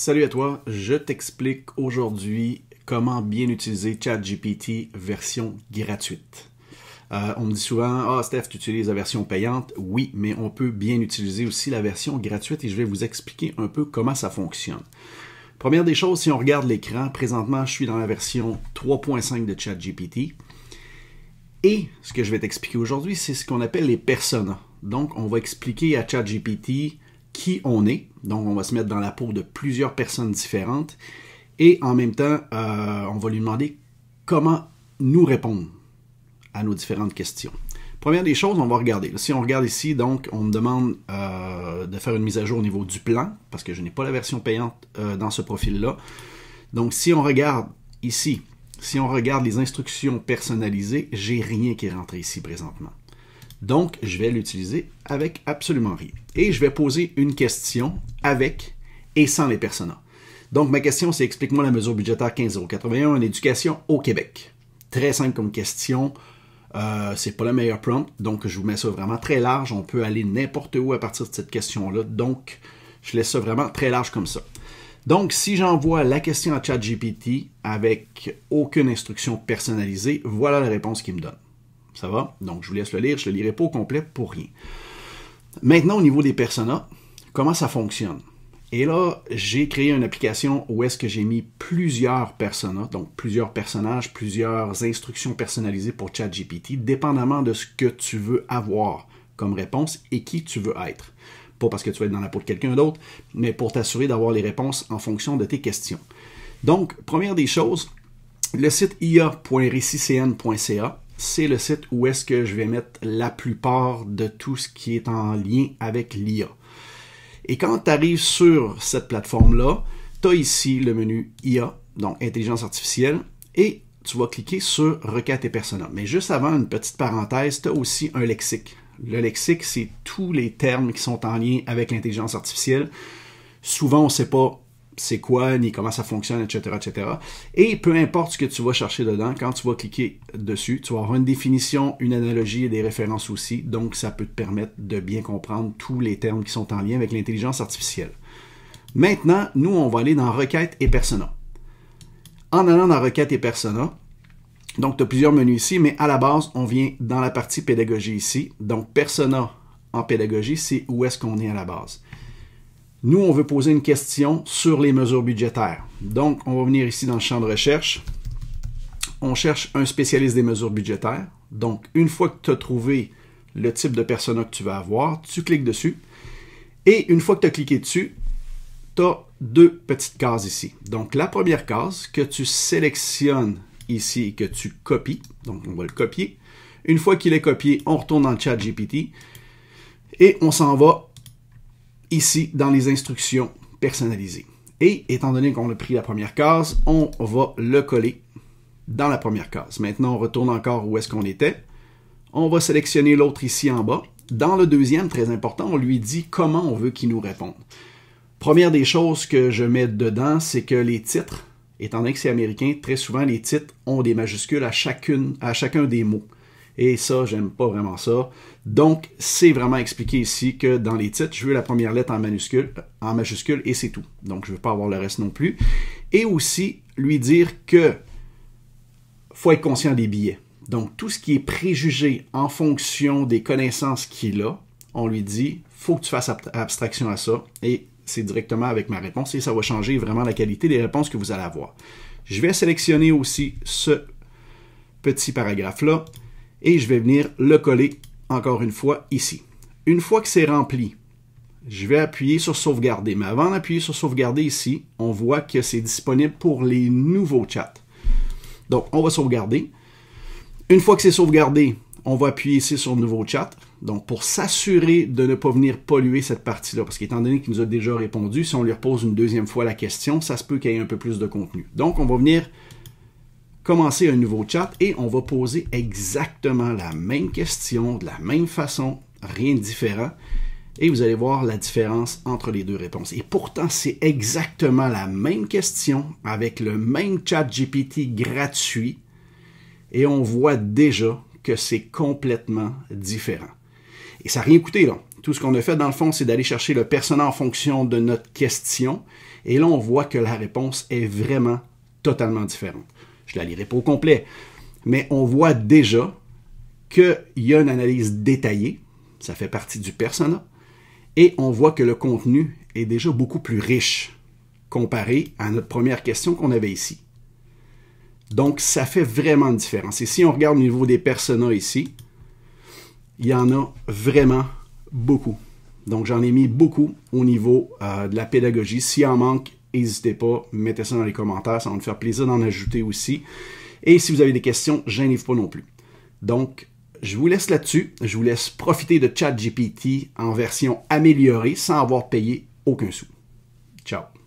Salut à toi, je t'explique aujourd'hui comment bien utiliser ChatGPT version gratuite. On me dit souvent « Ah Steph, tu utilises la version payante? » Oui, mais on peut bien utiliser aussi la version gratuite et je vais vous expliquer un peu comment ça fonctionne. Première des choses, si on regarde l'écran, présentement je suis dans la version 3.5 de ChatGPT et ce que je vais t'expliquer aujourd'hui, c'est ce qu'on appelle les personas. Donc, on va expliquer à ChatGPT qui on est. Donc, on va se mettre dans la peau de plusieurs personnes différentes. Et en même temps, on va lui demander comment nous répondre à nos différentes questions. Première des choses, on va regarder. Si on regarde ici, donc, on me demande de faire une mise à jour au niveau du plan, parce que je n'ai pas la version payante dans ce profil-là. Donc, si on regarde ici, si on regarde les instructions personnalisées, j'ai rien qui est rentré ici présentement. Donc, je vais l'utiliser avec absolument rien. Et je vais poser une question avec et sans les personas. Donc, ma question, c'est explique-moi la mesure budgétaire 15081 en éducation au Québec. Très simple comme question. C'est pas le meilleur prompt, donc je vous mets ça vraiment très large. On peut aller n'importe où à partir de cette question-là. Donc, je laisse ça vraiment très large comme ça. Donc, si j'envoie la question à ChatGPT avec aucune instruction personnalisée, voilà la réponse qu'il me donne. Ça va? Donc, je vous laisse le lire. Je ne le lirai pas au complet pour rien. Maintenant, au niveau des personas, comment ça fonctionne? Et là, j'ai créé une application où est-ce que j'ai mis plusieurs personas, donc plusieurs personnages, plusieurs instructions personnalisées pour ChatGPT, dépendamment de ce que tu veux avoir comme réponse et qui tu veux être. Pas parce que tu vas être dans la peau de quelqu'un d'autre, mais pour t'assurer d'avoir les réponses en fonction de tes questions. Donc, première des choses, le site ia.récicn.ca, c'est le site où est-ce que je vais mettre la plupart de tout ce qui est en lien avec l'IA. Et quand tu arrives sur cette plateforme-là, tu as ici le menu IA, donc Intelligence artificielle, et tu vas cliquer sur Requêtes et personas. Mais juste avant, une petite parenthèse, tu as aussi un lexique. Le lexique, c'est tous les termes qui sont en lien avec l'intelligence artificielle. Souvent, on ne sait pas c'est quoi, ni comment ça fonctionne, etc., etc. Et peu importe ce que tu vas chercher dedans, quand tu vas cliquer dessus, tu vas avoir une définition, une analogie et des références aussi. Donc, ça peut te permettre de bien comprendre tous les termes qui sont en lien avec l'intelligence artificielle. Maintenant, nous, on va aller dans Requêtes et personas. En allant dans Requêtes et personas, donc, tu as plusieurs menus ici, mais à la base, on vient dans la partie pédagogie ici. Donc, persona en pédagogie, c'est où est-ce qu'on est à la base. Nous, on veut poser une question sur les mesures budgétaires. Donc, on va venir ici dans le champ de recherche. On cherche un spécialiste des mesures budgétaires. Donc, une fois que tu as trouvé le type de persona que tu vas avoir, tu cliques dessus. Et une fois que tu as cliqué dessus, tu as deux petites cases ici. Donc, la première case que tu sélectionnes ici et que tu copies. Donc, on va le copier. Une fois qu'il est copié, on retourne dans le ChatGPT et on s'en va ici dans les instructions personnalisées. Et étant donné qu'on a pris la première case, on va le coller dans la première case. Maintenant, on retourne encore où est-ce qu'on était. On va sélectionner l'autre ici en bas. Dans le deuxième, très important, on lui dit comment on veut qu'il nous réponde. Première des choses que je mets dedans, c'est que les titres, étant donné que c'est américain, très souvent les titres ont des majuscules à chacun des mots. Et ça, j'aime pas vraiment ça. Donc, c'est vraiment expliqué ici que dans les titres, je veux la première lettre en majuscule et c'est tout. Donc, je ne veux pas avoir le reste non plus. Et aussi, lui dire que faut être conscient des biais. Donc, tout ce qui est préjugé en fonction des connaissances qu'il a, on lui dit, faut que tu fasses abstraction à ça. Et c'est directement avec ma réponse et ça va changer vraiment la qualité des réponses que vous allez avoir. Je vais sélectionner aussi ce petit paragraphe-là et je vais venir le coller encore une fois ici. Une fois que c'est rempli, je vais appuyer sur sauvegarder. Mais avant d'appuyer sur sauvegarder ici, on voit que c'est disponible pour les nouveaux chats. Donc, on va sauvegarder. Une fois que c'est sauvegardé, on va appuyer ici sur nouveau chat. Donc, pour s'assurer de ne pas venir polluer cette partie-là, parce qu'étant donné qu'il nous a déjà répondu, si on lui repose une deuxième fois la question, ça se peut qu'il y ait un peu plus de contenu. Donc, on va venir commencer un nouveau chat et on va poser exactement la même question, de la même façon, rien de différent. Et vous allez voir la différence entre les deux réponses. Et pourtant, c'est exactement la même question avec le même ChatGPT gratuit. Et on voit déjà que c'est complètement différent. Et ça n'a rien coûté, là. Tout ce qu'on a fait, dans le fond, c'est d'aller chercher le persona en fonction de notre question Et là, on voit que la réponse est vraiment totalement différente. Je ne la lirai pas au complet, mais on voit déjà qu'il y a une analyse détaillée, ça fait partie du persona, et on voit que le contenu est déjà beaucoup plus riche comparé à notre première question qu'on avait ici. Donc, ça fait vraiment une différence. Et si on regarde au niveau des personas ici, il y en a vraiment beaucoup. Donc, j'en ai mis beaucoup au niveau de la pédagogie. S'il en manque, n'hésitez pas, mettez ça dans les commentaires. Ça va nous faire plaisir d'en ajouter aussi. Et si vous avez des questions, gênez-vous pas non plus. Donc, je vous laisse là-dessus. Je vous laisse profiter de ChatGPT en version améliorée sans avoir payé aucun sou. Ciao!